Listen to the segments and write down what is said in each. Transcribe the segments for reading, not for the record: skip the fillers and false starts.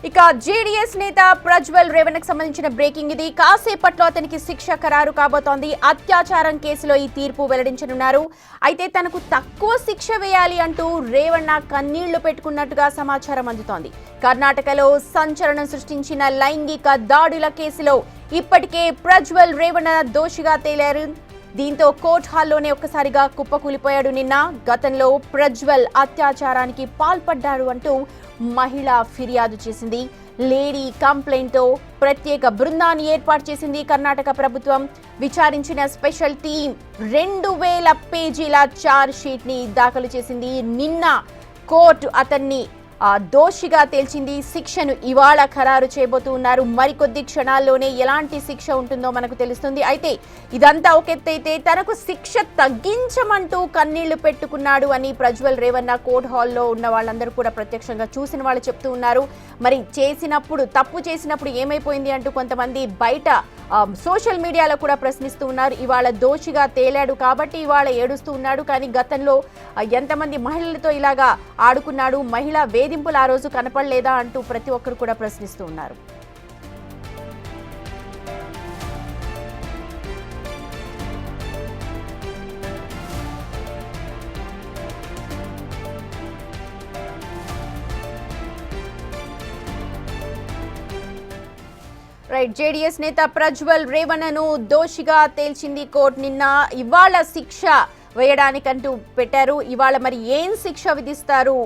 ఇక జేడీఎస్ నేత ప్రజ్వల్ రేవణ్ణకు సంబంధించిన బ్రేకింగ్ ఇది. కాసేపట్లో అతనికి శిక్ష ఖరారు కాబోతోంది. అత్యాచారం కేసులో ఈ తీర్పు వెల్లడించనున్నారు. అయితే తనకు తక్కువ శిక్ష వేయాలి అంటూ రేవణ్ణ కన్నీళ్లు పెట్టుకున్నట్టుగా సమాచారం అందుతోంది. కర్ణాటకలో సంచలనం సృష్టించిన లైంగిక దాడుల కేసులో ఇప్పటికే ప్రజ్వల్ రేవణ్ణ దోషిగా తేలారు. దీంతో కోర్టు హాల్లోనే ఒక్కసారిగా కుప్పకూలిపోయాడు. నిన్న గతంలో ప్రజ్వల్ అత్యాచారానికి పాల్పడ్డారు అంటూ మహిళ ఫిర్యాదు చేసింది. లేడీ కంప్లైంట్తో ప్రత్యేక బృందాన్ని ఏర్పాటు చేసింది కర్ణాటక ప్రభుత్వం. విచారించిన స్పెషల్ టీం 2000 పేజీల ఛార్జ్ షీట్ ని దాఖలు చేసింది. నిన్న కోర్టు అతన్ని దోషిగా తేల్చింది. శిక్షను ఇవాళ ఖరారు చేయబోతూ ఉన్నారు. మరికొద్ది క్షణాల్లోనే ఎలాంటి శిక్ష ఉంటుందో మనకు తెలుస్తుంది. అయితే ఇదంతా ఒక ఎత్తైతే తనకు శిక్ష తగ్గించమంటూ కన్నీళ్లు పెట్టుకున్నాడు అని ప్రజ్వల్ రేవణ్ణ కోర్టు హాల్లో ఉన్న వాళ్ళందరూ కూడా ప్రత్యక్షంగా చూసిన వాళ్ళు చెప్తూ ఉన్నారు. మరి తప్పు చేసినప్పుడు ఏమైపోయింది అంటూ కొంతమంది బయట సోషల్ మీడియాలో కూడా ప్రశ్నిస్తూ ఉన్నారు. ఇవాళ దోషిగా తేలాడు కాబట్టి ఇవాళ ఏడుస్తూ ఉన్నాడు. కానీ గతంలో ఎంతమంది మహిళలతో ఇలాగా ఆడుకున్నాడు, మహిళా వేధింపులు ఆ రోజు కనపడలేదా అంటూ ప్రతి ఒక్కరు కూడా ప్రశ్నిస్తూ ఉన్నారు. రైట్, జేడీఎస్ నేత ప్రజ్వల్ రేవణ్ణను దోషిగా తేల్చింది కోర్టు. నిన్న ఇవాళ శిక్ష వేయడానికంటూ పెట్టారు. ఇవాళ మరి ఏం శిక్ష విధిస్తారు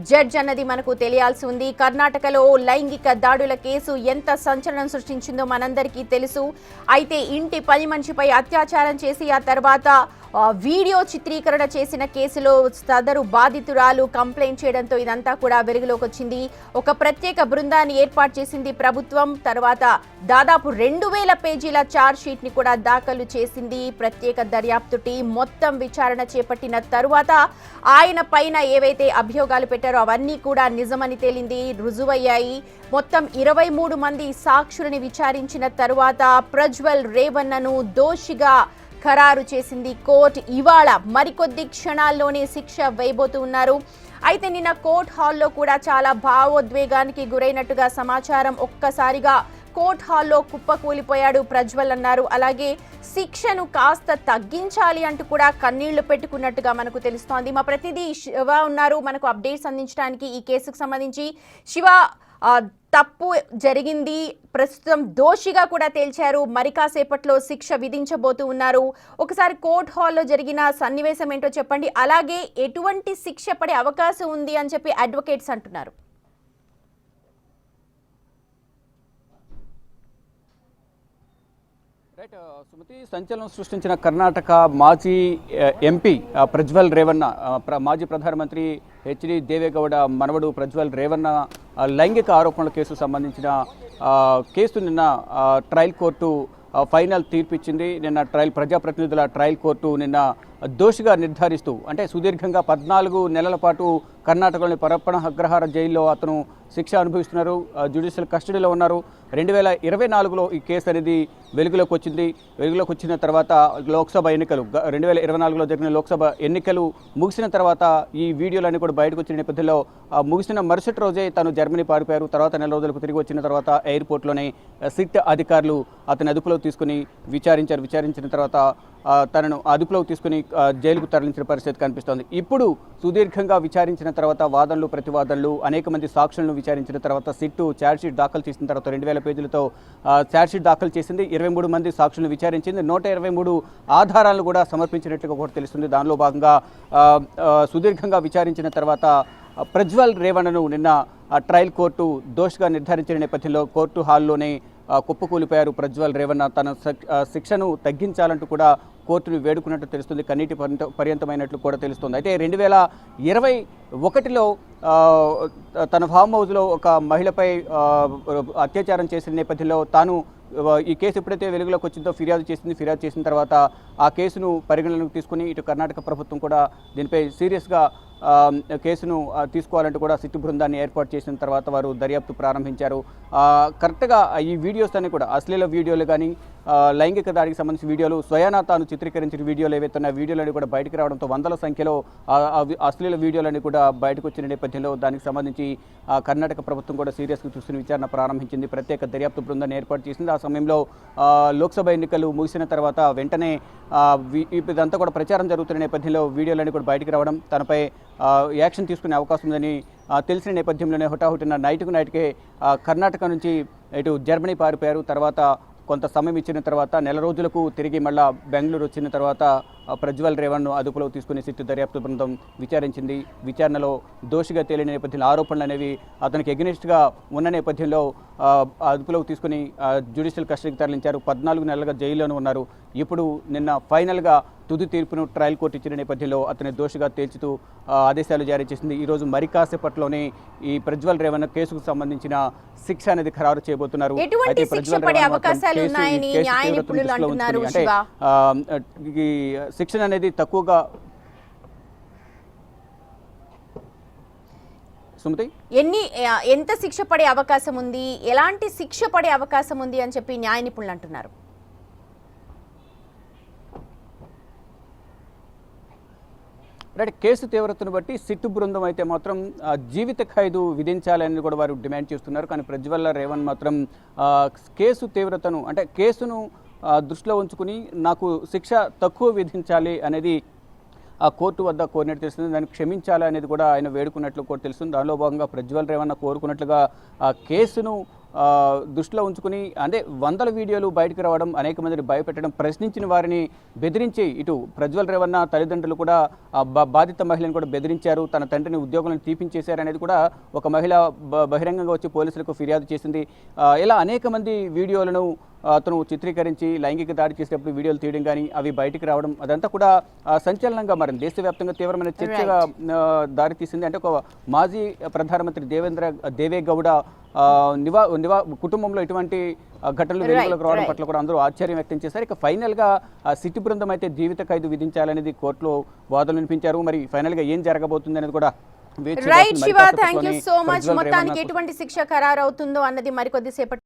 జడ్జ్ అన్నది మనకు తెలియాల్సి ఉంది. కర్ణాటకలో లైంగిక దాడుల కేసు ఎంత సంచలనం సృష్టించిందో మనందరికీ తెలుసు. అయితే ఇంటి పని మనిషిపై అత్యాచారం చేసి ఆ తర్వాత వీడియో చిత్రీకరణ చేసిన కేసులో సదరు బాధితురాలు కంప్లైంట్ చేయడంతో ఇదంతా కూడా వెలుగులోకి వచ్చింది. ఒక ప్రత్యేక బృందాన్ని ఏర్పాటు చేసింది ప్రభుత్వం. తర్వాత దాదాపు 2000 పేజీల ఛార్జ్ షీట్ ని కూడా దాఖలు చేసింది ప్రత్యేక దర్యాప్తు టీం. మొత్తం విచారణ చేపట్టిన తరువాత ఆయన పైన ఏవైతే అభియోగాలు పెట్టారో అవన్నీ కూడా నిజమని తేలింది, రుజువయ్యాయి. మొత్తం 23 మంది సాక్షులని విచారించిన తరువాత ప్రజ్వల్ రేవణ్ణను దోషిగా ఖరారు చేసింది కోర్టు. ఇవాళ మరికొద్ది క్షణాల్లోనే శిక్ష వేయబోతూ ఉన్నారు. అయితే నిన్న కోర్టు హాల్లో కూడా చాలా భావోద్వేగానికి గురైనట్టుగా సమాచారం. ఒక్కసారిగా కోర్టు హాల్లో కుప్పకూలిపోయాడు ప్రజ్వల్ అన్నారు. అలాగే శిక్షను కాస్త తగ్గించాలి అంటూ కూడా కన్నీళ్లు పెట్టుకున్నట్టుగా మనకు తెలుస్తోంది. మా ప్రతినిధి శివ ఉన్నారు మనకు అప్డేట్స్ అందించడానికి ఈ కేసుకు సంబంధించి. శివ, తప్పు జరిగింది, ప్రస్తుతం దోషిగా కూడా తేల్చారు, మరి కాసేపట్లో శిక్ష విధించబోతూ ఉన్నారు. ఒకసారి కోర్టు హాల్లో జరిగిన సన్నివేశం ఏంటో చెప్పండి. అలాగే ఎటువంటి శిక్ష పడే అవకాశం ఉంది అని చెప్పి అడ్వకేట్స్ అంటున్నారు. రైట్ సుమతి, సంచలనం సృష్టించిన కర్ణాటక మాజీ ఎంపీ ప్రజ్వల్ రేవణ్ణ, మాజీ ప్రధానమంత్రి హెచ్డి దేవేగౌడ మనవడు ప్రజ్వల్ రేవణ్ణ లైంగిక ఆరోపణల కేసుకు సంబంధించిన కేసు నిన్న ట్రయల్ కోర్టు ఫైనల్ తీర్పు ఇచ్చింది. నిన్న ప్రజాప్రతినిధుల ట్రయల్ కోర్టు నిన్న దోషిగా నిర్ధారిస్తూ, అంటే సుదీర్ఘంగా 14 నెలల పాటు కర్ణాటకలోని పరప్పన అగ్రహార జైల్లో అతను శిక్ష అనుభవిస్తున్నారు, జ్యుడిషియల్ కస్టడీలో ఉన్నారు. 2024లో ఈ కేసు అనేది వెలుగులోకి వచ్చింది. వెలుగులోకి వచ్చిన తర్వాత లోక్సభ ఎన్నికలు 2024లో జరిగిన లోక్సభ ఎన్నికలు ముగిసిన తర్వాత ఈ వీడియోలన్నీ కూడా బయటకు వచ్చిన నేపథ్యంలో ముగిసిన మరుసటి రోజే తను జర్మనీ పారిపోయారు. తర్వాత నెల రోజులకు తిరిగి వచ్చిన తర్వాత ఎయిర్పోర్ట్లోనే సిట్ అధికారులు అతని అదుపులో తీసుకుని విచారించారు. విచారించిన తర్వాత తనను అదుపులోకి తీసుకుని జైలుకు తరలించిన పరిస్థితి కనిపిస్తోంది. ఇప్పుడు సుదీర్ఘంగా విచారించిన తర్వాత వాదనలు ప్రతివాదనలు అనేక మంది సాక్షులను విచారించిన తర్వాత సిట్టు ఛార్జ్షీట్ దాఖలు చేసిన తర్వాత 2000 పేజీలతో ఛార్జ్షీట్ దాఖలు చేసింది. 23 మంది సాక్షులను విచారించింది. 123 ఆధారాలను కూడా సమర్పించినట్లుగా కూడా తెలుస్తుంది. దానిలో భాగంగా సుదీర్ఘంగా విచారించిన తర్వాత ప్రజ్వల్ రేవణ్ణను నిన్న ట్రయల్ కోర్టు దోషిగా నిర్ధారించిన నేపథ్యంలో కోర్టు హాల్లోనే కుప్పకూలిపోయారు ప్రజ్వల్ రేవణ్ణ. తన శిక్షను తగ్గించాలంటూ కూడా కోర్టును వేడుకున్నట్టు తెలుస్తుంది. కన్నీటి పర్యంతమైనట్లు కూడా తెలుస్తుంది. అయితే 2021లో తన ఫామ్ హౌస్లో ఒక మహిళపై అత్యాచారం చేసిన నేపథ్యంలో తాను ఈ కేసు ఎప్పుడైతే వెలుగులోకి వచ్చిందో ఫిర్యాదు చేసిన తర్వాత ఆ కేసును పరిగణనలోకి తీసుకుని ఇటు కర్ణాటక ప్రభుత్వం కూడా దీనిపై సీరియస్గా కేసును తీసుకోవాలంటూ కూడా సిట్టు బృందాన్ని ఏర్పాటు చేసిన తర్వాత వారు దర్యాప్తు ప్రారంభించారు. కరెక్ట్గా ఈ వీడియోస్ అన్ని కూడా అశ్లీల వీడియోలు కానీ లైంగిక దాడికి సంబంధించిన వీడియోలు స్వయానా తాను చిత్రీకరించిన వీడియోలు ఏవైతే ఉన్న వీడియోలన్నీ కూడా బయటకు రావడంతో వందల సంఖ్యలో అశ్లీల వీడియోలన్నీ కూడా బయటకు వచ్చిన నేపథ్యంలో దానికి సంబంధించి కర్ణాటక ప్రభుత్వం కూడా సీరియస్గా చూస్తున్న విచారణ ప్రారంభించింది. ప్రత్యేక దర్యాప్తు బృందాన్ని ఏర్పాటు చేసింది. ఆ సమయంలో లోక్సభ ఎన్నికలు ముగిసిన తర్వాత వెంటనే ఇదంతా కూడా ప్రచారం జరుగుతున్న నేపథ్యంలో వీడియోలన్నీ కూడా బయటకు రావడం, తనపై యాక్షన్ తీసుకునే అవకాశం ఉందని తెలిసిన నేపథ్యంలోనే హుటాహుటిన నైట్కే కర్ణాటక నుంచి ఇటు జర్మనీ పారిపోయారు. తర్వాత కొంత సమయం ఇచ్చిన తర్వాత నెల రోజులకు తిరిగి మళ్ళా బెంగళూరు వచ్చిన తర్వాత ప్రజ్వల్ రేవణ్ను అదుపులో తీసుకుని సిట్టు దర్యాప్తు బృందం విచారించింది. విచారణలో దోషిగా తేలిన నేపథ్యంలో ఆరోపణలు అనేవి అతనికి ఎగ్నెస్ట్గా ఉన్న నేపథ్యంలో అదుపులోకి తీసుకుని జ్యుడిషియల్ కస్టడీకి తరలించారు. 14 నెలలుగా జైల్లోనే ఉన్నారు. ఇప్పుడు నిన్న ఫైనల్గా తుది తీర్పును ట్రయల్ కోర్టు ఇచ్చిన నేపథ్యంలో అతని దోషిగా తేల్చుతూ ఆదేశాలు జారీ చేసింది. ఈరోజు మరి కాసేపట్లోనే ఈ ప్రజ్వల్ రేవణ్ కేసుకు సంబంధించిన శిక్ష అనేది ఖరారు చేయబోతున్నారు. అయితే ప్రజ్వల్ అంటే ఈ శిక్షణ అనేది తక్కువగా సుమతి ఎంత శిక్ష పడే అవకాశం ఉంది, ఎలాంటి శిక్ష పడే అవకాశం ఉంది అని చెప్పి న్యాయ నిపుణులు అంటున్నారు. అంటే కేసు తీవ్రతను బట్టి సిట్టు బృందం అయితే మాత్రం జీవిత ఖైదు విధించాలని కూడా వారు డిమాండ్ చేస్తున్నారు. కానీ ప్రజ్వల్ రేవణ్ మాత్రం కేసు తీవ్రతను అంటే కేసును దృష్టిలో ఉంచుకుని నాకు శిక్ష తక్కువ విధించాలి అనేది ఆ కోర్టు వద్ద కోరినట్టు తెలుస్తుంది. దాన్ని క్షమించాలి అనేది కూడా ఆయన వేడుకున్నట్లు కూడా తెలుస్తుంది. దానిలో భాగంగా ప్రజ్వల్ రేవణ్ కోరుకున్నట్లుగా కేసును దృష్టిలో ఉంచుకుని అంటే వందల వీడియోలు బయటకు రావడం, అనేక మందిని భయపెట్టడం, ప్రశ్నించిన వారిని బెదిరించి ఇటు ప్రజ్వల్ రేవణ్ తల్లిదండ్రులు కూడా బాధిత మహిళను కూడా బెదిరించారు, తన తండ్రిని ఉద్యోగులను తీపించేశారు అనేది కూడా ఒక మహిళ బహిరంగంగా వచ్చి పోలీసులకు ఫిర్యాదు చేసింది. ఇలా అనేక మంది వీడియోలను అతను చిత్రీకరించి లైంగిక దాడి చేసేటప్పుడు వీడియోలు తీయడం కానీ అవి బయటికి రావడం అదంతా కూడా సంచలనంగా మారింది. దేశవ్యాప్తంగా తీవ్రమైన చర్చగా దారితీసింది. అంటే ఒక మాజీ ప్రధానమంత్రి దేవేగౌడ కుటుంబంలో ఇటువంటి ఘటనలు వెలుగులోకి రావడం పట్ల కూడా అందరూ ఆశ్చర్యం వ్యక్తం చేశారు. ఇక ఫైనల్గా సిట్టు బృందం అయితే జీవిత ఖైదు విధించాలనేది కోర్టులో వాదనలు వినిపించారు. మరి ఫైనల్గా ఏం జరగబోతుంది అనేది కూడా right Shiva, thank you so much. మొత్తానికి ఎటువంటి శిక్ష ఖరారు అవుతుందో అన్నది మరికొద్దిసేపటి